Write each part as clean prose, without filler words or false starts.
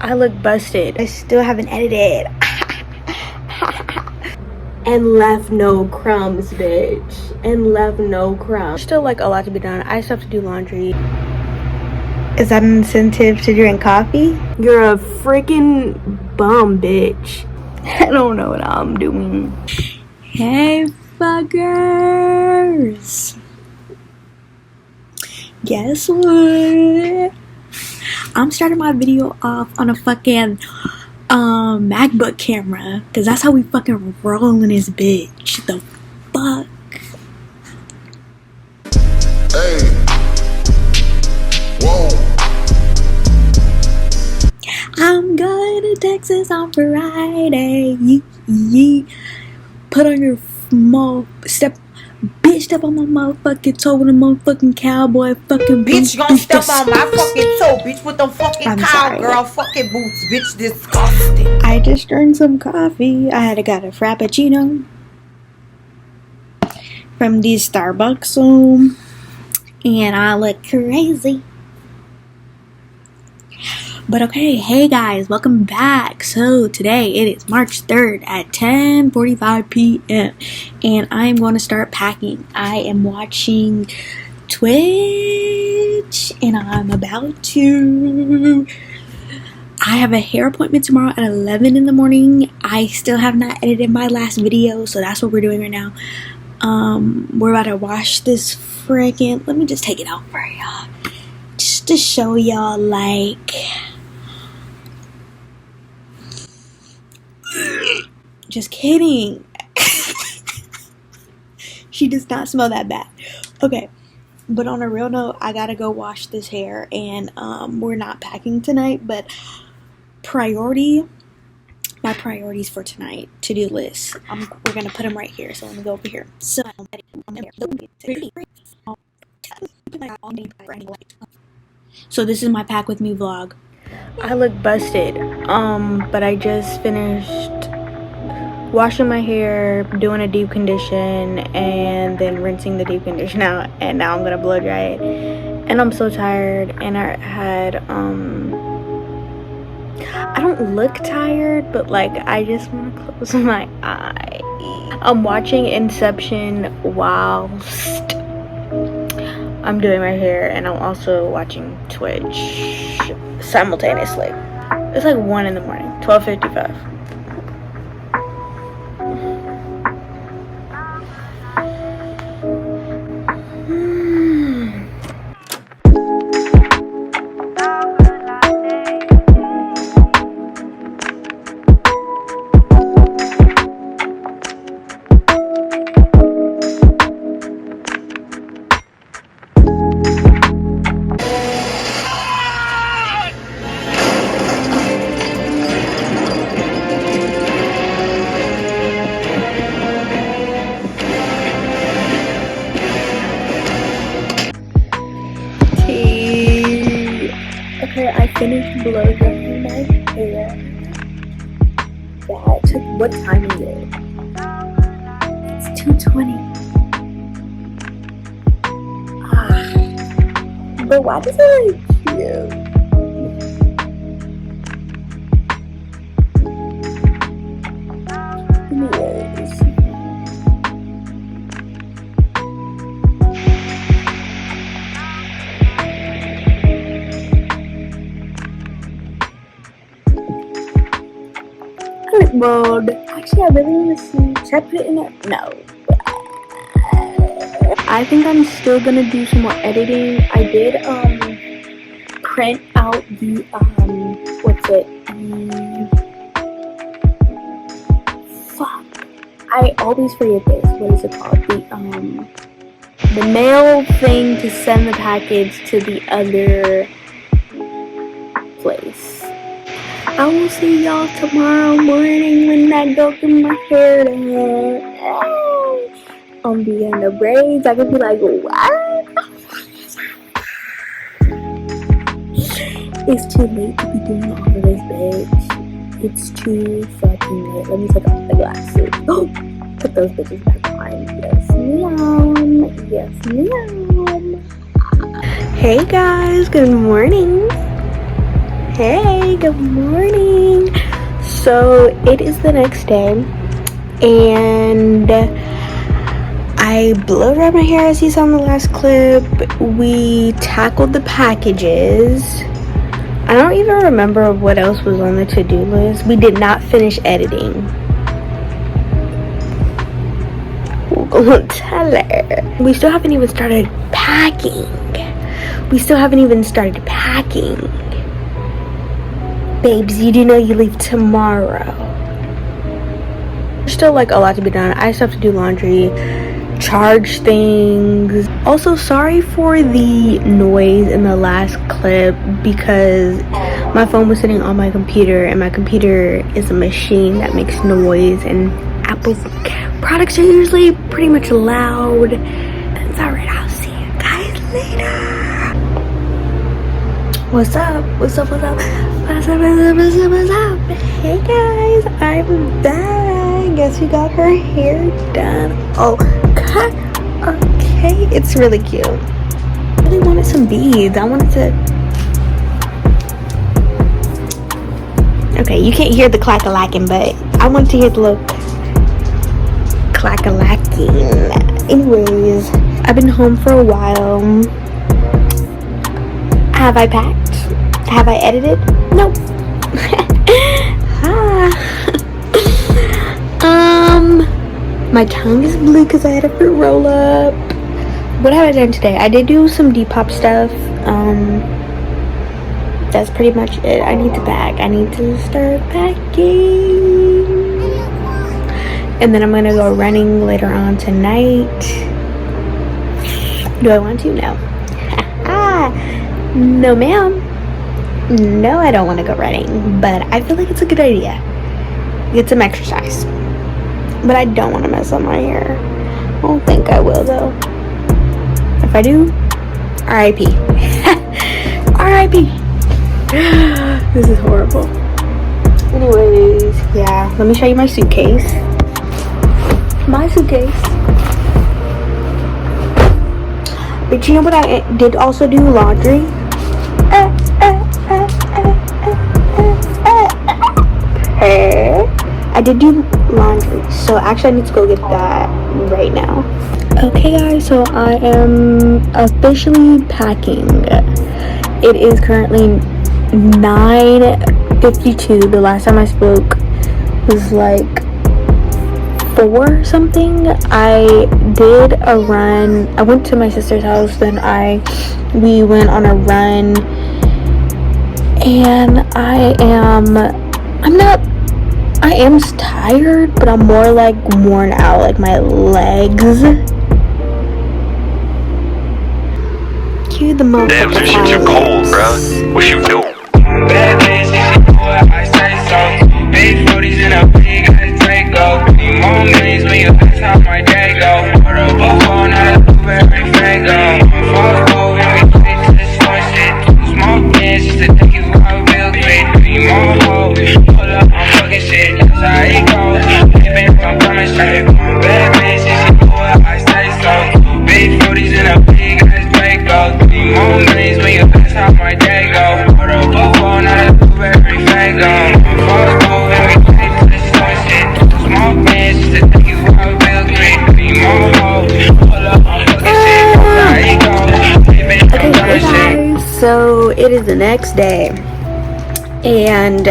I look busted. I still haven't edited. And left no crumbs, bitch. And left no crumbs. Still like a lot to be done. I still have to do laundry. Is that an incentive to drink coffee? You're a freaking bum, bitch. I don't know what I'm doing. Hey, fuckers. Guess what? I'm starting my video off on a fucking MacBook camera, because that's how we fucking roll in this bitch. The fuck? Hey. Whoa. I'm going to Texas on Friday. Yee Yee. Put on your step on my motherfucking toe with a motherfucking cowboy fucking boots. Bitch, you gon' step on my fucking toe, bitch, with them fucking cowgirl fucking boots, bitch, disgusting. I just drank some coffee. I had got a frappuccino from the Starbucks room, and I look crazy. But okay, hey guys, welcome back. So today it is March 3rd at 10:45 p.m. and I'm going to start packing. I am watching Twitch and I'm about to... I have a hair appointment tomorrow at 11 in the morning. I still have not edited my last video, so that's what we're doing right now. We're about to wash this freaking... Let me just take it out for y'all. Just to show y'all, like... Just kidding. She does not smell that bad. Okay, but on a real note, I gotta go wash this hair, and we're not packing tonight, but my priorities for tonight, to-do list, we're gonna put them right here. So let me go over here. So this is my pack with me vlog. I look busted, but I just finished washing my hair, doing a deep condition, and then rinsing the deep condition out, and now I'm gonna blow dry it. And I'm so tired, and I had I don't look tired, but like I just want to close my eye. I'm watching Inception whilst I'm doing my hair, and I'm also watching Twitch simultaneously. It's like 1 in the morning, 12:55. Okay, I finished blow drying my hair. That took, what time is it? It's 2:20. But why does it look cute? Anyways. Mode. Actually, I really want to see. Should I put it in there? No. I think I'm still gonna do some more editing. I did print out the fuck. I always forget this. What is it called? The mail thing to send the package to the other place. I will see y'all tomorrow morning when I go get my hair done. I'm being the braids. I could be like, what? It's too late to be doing all of this, bitch. It's too fucking late. Let me take off the glasses. Oh, put those bitches back on. Yes, ma'am. Yes, ma'am. Hey guys, good morning. Hey, good morning. So it is the next day and I blow dried my hair as you saw in the last clip. We tackled the packages. I don't even remember what else was on the to-do list. We did not finish editing. We're gonna tell her. We still haven't even started packing. Babes, you do know you leave tomorrow. There's still like a lot to be done. I still have to do laundry, charge things. Also, sorry for the noise in the last clip because my phone was sitting on my computer and my computer is a machine that makes noise, and Apple products are usually pretty much loud. That's alright, I'll see you guys later. What's up? Hey guys, I'm back. Guess who got her hair done? Okay, it's really cute. I really wanted some beads. I wanted to. Okay, you can't hear the clack-a-lacking, but I want to hear the little clack-a-lacking. Anyways, I've been home for a while. Have I packed? Have I edited? Nope. My tongue is blue because I had a fruit roll up. What have I done today? I did do some Depop stuff. That's pretty much it. I need to pack. I need to start packing. And then I'm gonna go running later on tonight. Do I want to? No. No, ma'am. No, I don't want to go running, but I feel like it's a good idea. Get some exercise. But I don't want to mess up my hair. I don't think I will, though. If I do, R.I.P. R.I.P. This is horrible. Anyways, yeah. Let me show you my suitcase. But you know what I did also do? Laundry. I did do laundry, so actually I need to go get that right now. Okay guys, so I am officially packing. It is currently 9:52. The last time I spoke was like 4 something. I did a run. I went to my sister's house, then we went on a run, and I am tired, but I'm more like worn out, like my legs. Cue the moment. Damn, this shit too cold, bro. What you do? Bad bitch, I say so. Big 40s in a big ass Draco. Need more millions when you ask how my day go. Put a buffo on a blueberry fango. Falls over and we play to this fun shit. Small kids just to take you out real quick. Need more hoes, pull up on fucking shit. That's how it goes. Baby, I'm coming straight. Bad bitch, I say so. Big 40s in a big ass Draco. Need more millions when you ask how my day go. Put a buffo on a blueberry fango. Falls over and we play to this fun shit. Small kids just to take you out real quick. Need more hoes, pull up on fucking shit. That's how it goes. Baby, I'm coming straight. So it is the next day, and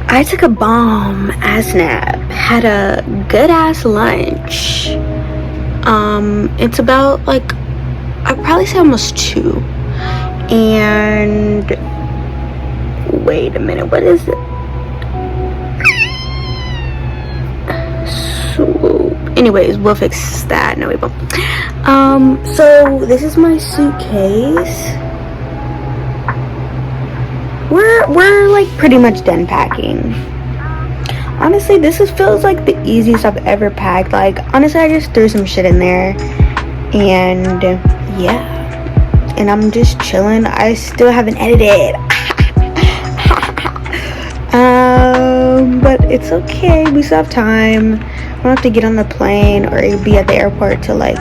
I took a bomb ass nap, had a good ass lunch. It's about like, I'd probably say almost 2. And wait a minute, what is it? Swoop. Anyways, we'll fix that. No, we won't. So this is my suitcase. We're like pretty much done packing. Honestly, feels like the easiest I've ever packed. Like, honestly, I just threw some shit in there, and yeah, and I'm just chilling. I still haven't edited. But it's okay. We still have time. I don't have to get on the plane or be at the airport till like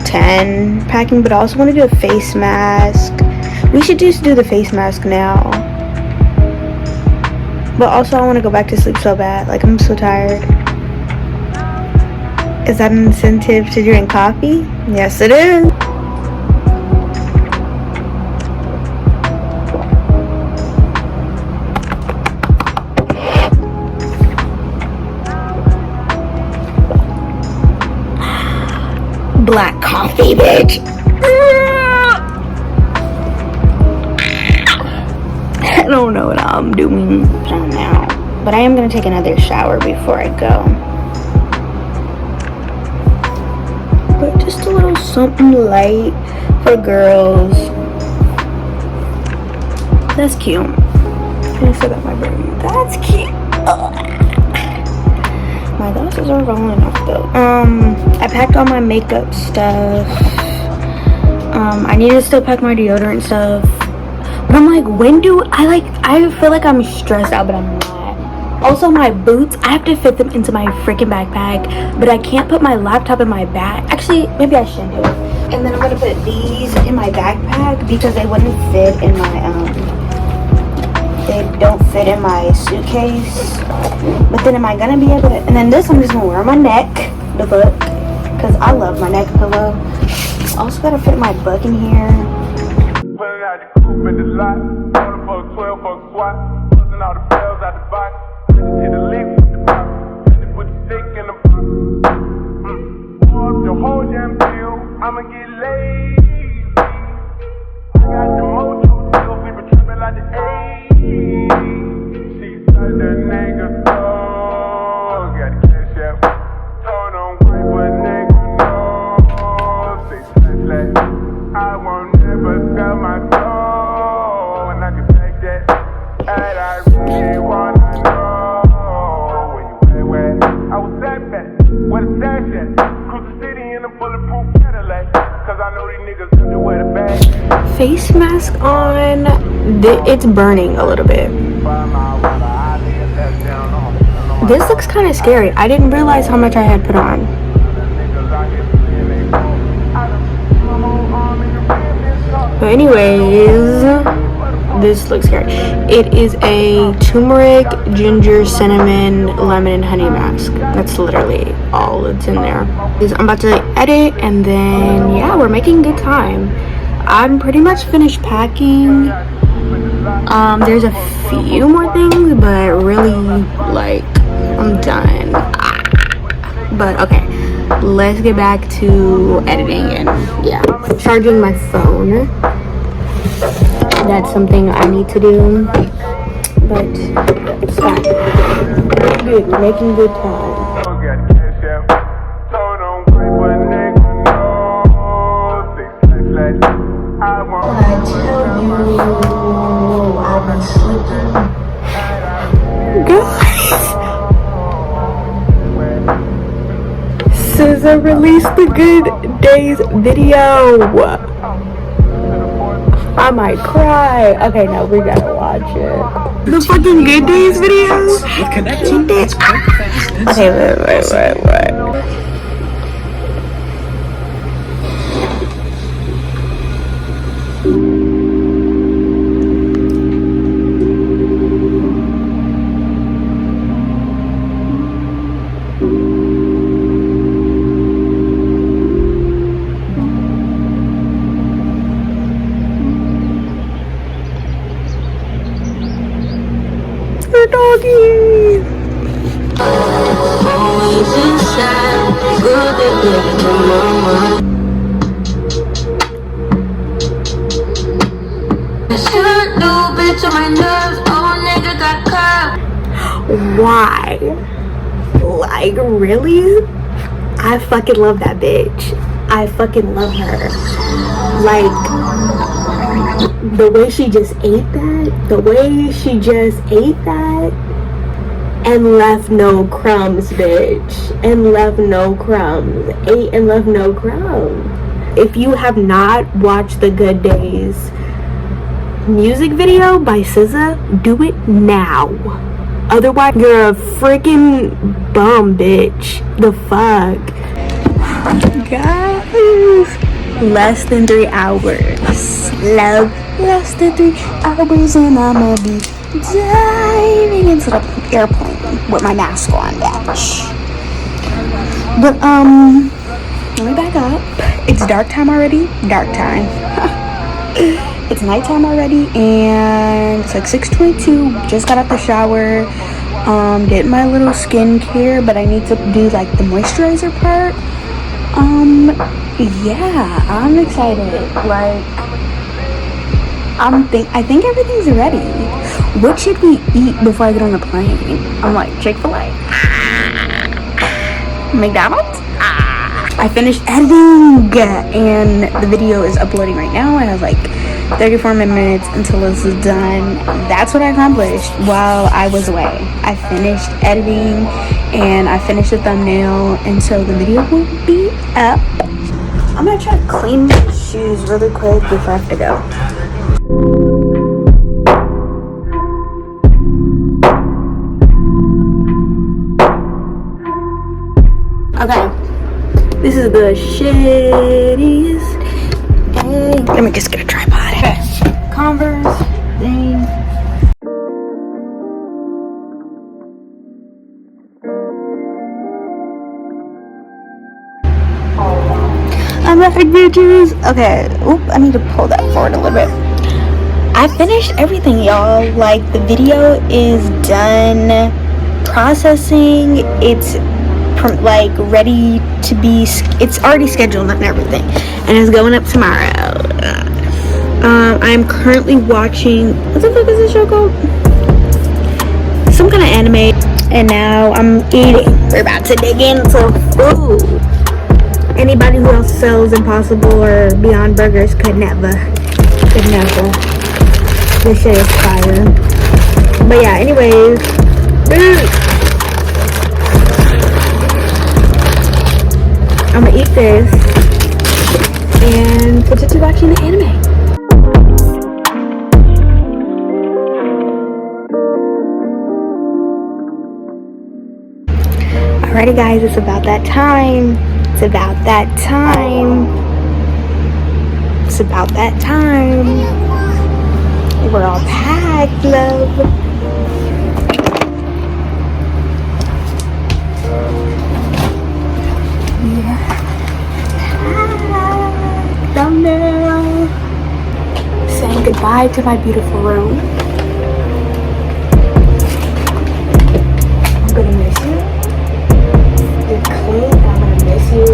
10 packing. But I also want to do a face mask. We should just do the face mask now. But also, I want to go back to sleep so bad. Like, I'm so tired. Is that an incentive to drink coffee? Yes, it is. Black coffee, bitch. I don't know what I'm doing now, but I am gonna take another shower before I go. But just a little something light for girls. That's cute. I still got my baby. That's cute. My glasses are rolling off though. I packed all my makeup stuff. I need to still pack my deodorant stuff. But I'm like, I feel like I'm stressed out, but I'm not. Also, my boots, I have to fit them into my freaking backpack, but I can't put my laptop in my bag. Actually, maybe I should do it. And then I'm gonna put these in my backpack because they wouldn't fit in my, they don't fit in my suitcase. But then am I gonna be able to, and then this I'm just gonna wear on my neck, the book, because I love my neck pillow. Also gotta fit my book in here. Pulling out the coupe in the lot. Order for 12 for a swat. Busting all the bells out the box. Hit the leaf with the box. They put the stick in the box. Pour up the whole damn deal. I'ma get lazy. I got the mojo deal. We been tripping like the 80s. She said the nigga so. Got the cash out. Told on white, but nigga no. Say flat. I won't never sell my soul, and I can take that. And I really wanna know when you went where I was that bad. Where the stash at? Cruise the city in a bulletproof Cadillac. Cause I know these niggas underwear the bag. Face mask on. It's burning a little bit. This looks kind of scary. I didn't realize how much I had put on. But anyways, this looks scary. It is a turmeric, ginger, cinnamon, lemon, and honey mask. That's literally all that's in there. I'm about to edit, and then yeah, we're making good time. I'm pretty much finished packing. There's a few more things, but really, like, I'm done. But okay, let's get back to editing and yeah, charging my phone. That's something I need to do, but it's fine. Good, making good time. I tell you, I've been sleeping. Guys, SZA released the Good Days video. I might cry. Okay, no, we gotta watch it. The fucking Good Days video? With connection, it's quick, fast, and Okay, wait. Doggy. Always inside, good at living to mama. Should do, bitch, on my nerves. Oh, nigga got caught. Why? Like, really? I fucking love that bitch. I fucking love her. Like, the way she just ate that, and left no crumbs, bitch. And left no crumbs. Ate and left no crumbs. If you have not watched the Good Days music video by SZA, do it now. Otherwise, you're a freaking bum, bitch. The fuck? Guys, less than 3 hours. Love, less than 3 hours, and I'ma be diving into the airplane with my mask on, bitch. But let me back up. It's dark time already. Dark time. It's nighttime already, and it's like 6:22. Just got out the shower. Did my little skincare, but I need to do like the moisturizer part. Yeah, I'm excited. Like, I think everything's ready. What should we eat before I get on the plane? I'm like, Chick-fil-A, McDonald's. I finished editing, and the video is uploading right now. I have like 34 minutes until this is done. That's what I accomplished while I was away. I finished editing, and I finished the thumbnail, and so the video will be up. I'm gonna try to clean my shoes really quick before I have to go. Okay, this is the shittiest. Hey, let me just get a tripod. Okay, Converse thing. I'm back, bitches. Okay, oop, I need to pull that forward a little bit. I finished everything, y'all. Like, the video is done processing. It's like ready to be, it's already scheduled and everything, and it's going up tomorrow. I'm currently watching, what the fuck is this show called? Some kind of anime, and now I'm eating. We're about to dig into food. Anybody who else sells Impossible or Beyond Burgers could never. This shit is fire. But yeah, anyways, I'm gonna eat this and continue watching the anime. Alrighty guys, it's about that time. It's about that time. It's about that time. We're all packed, love. Thumbnail. Saying goodbye to my beautiful room. I'm gonna miss you. You're clean. I'm gonna miss you.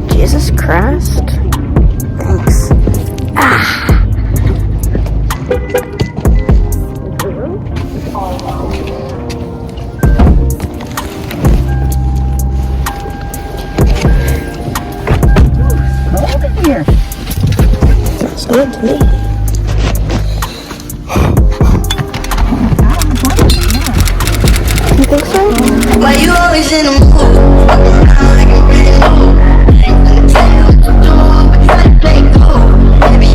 Jesus Christ. Thanks. It's good to me. You think so? Why you always in the mood? Fucking around like a brand new. Ain't gonna tell you what to do, but try to play cool. Baby,